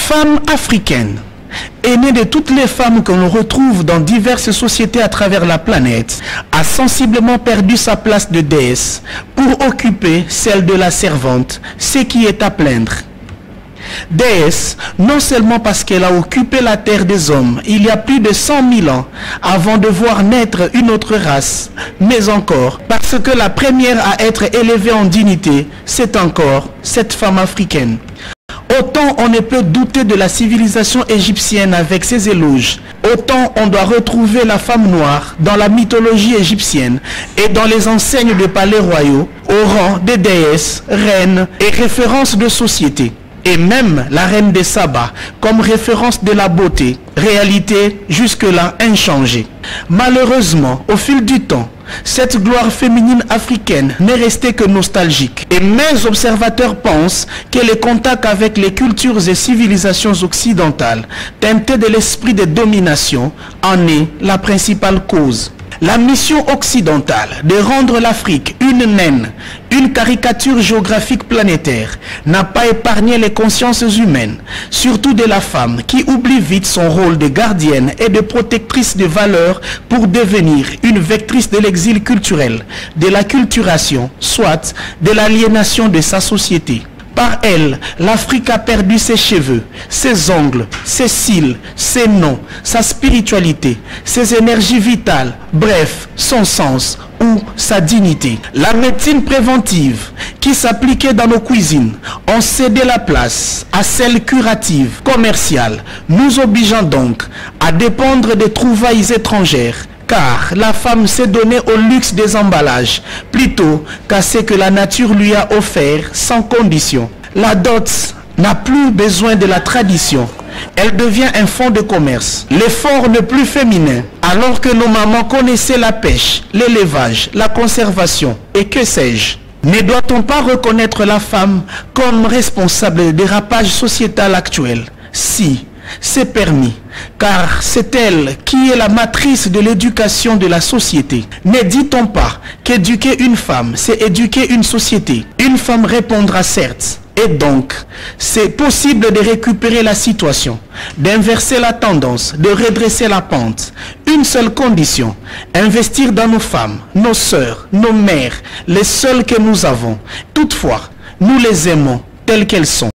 Femme africaine, aînée de toutes les femmes que l'on retrouve dans diverses sociétés à travers la planète, a sensiblement perdu sa place de déesse pour occuper celle de la servante, ce qui est à plaindre. Déesse, non seulement parce qu'elle a occupé la terre des hommes il y a plus de 100 000 ans avant de voir naître une autre race, mais encore parce que la première à être élevée en dignité, c'est encore cette femme africaine. Autant on ne peut douter de la civilisation égyptienne avec ses éloges, autant on doit retrouver la femme noire dans la mythologie égyptienne et dans les enseignes des palais royaux, au rang des déesses, reines et références de société. Et même la reine de Saba comme référence de la beauté, réalité jusque-là inchangée. Malheureusement, au fil du temps, cette gloire féminine africaine n'est restée que nostalgique. Et mes observateurs pensent que les contacts avec les cultures et civilisations occidentales, teintées de l'esprit de domination, en est la principale cause. La mission occidentale de rendre l'Afrique une naine, une caricature géographique planétaire, n'a pas épargné les consciences humaines, surtout de la femme qui oublie vite son rôle de gardienne et de protectrice de valeurs pour devenir une vectrice de l'exil culturel, de la culturation, soit de l'aliénation de sa société. Par elle, l'Afrique a perdu ses cheveux, ses ongles, ses cils, ses noms, sa spiritualité, ses énergies vitales, bref, son sens ou sa dignité. La médecine préventive qui s'appliquait dans nos cuisines ont cédé la place à celle curative, commerciale, nous obligeant donc à dépendre des trouvailles étrangères, car la femme s'est donnée au luxe des emballages, plutôt qu'à ce que la nature lui a offert sans condition. La dot n'a plus besoin de la tradition. Elle devient un fonds de commerce. L'effort n'est plus féminin, alors que nos mamans connaissaient la pêche, l'élevage, la conservation et que sais-je. Ne doit-on pas reconnaître la femme comme responsable des dérapages sociétal actuels? Si, c'est permis, car c'est elle qui est la matrice de l'éducation de la société. Ne dit-on pas qu'éduquer une femme, c'est éduquer une société? Une femme répondra certes, et donc, c'est possible de récupérer la situation, d'inverser la tendance, de redresser la pente. Une seule condition, investir dans nos femmes, nos sœurs, nos mères, les seules que nous avons. Toutefois, nous les aimons telles qu'elles sont.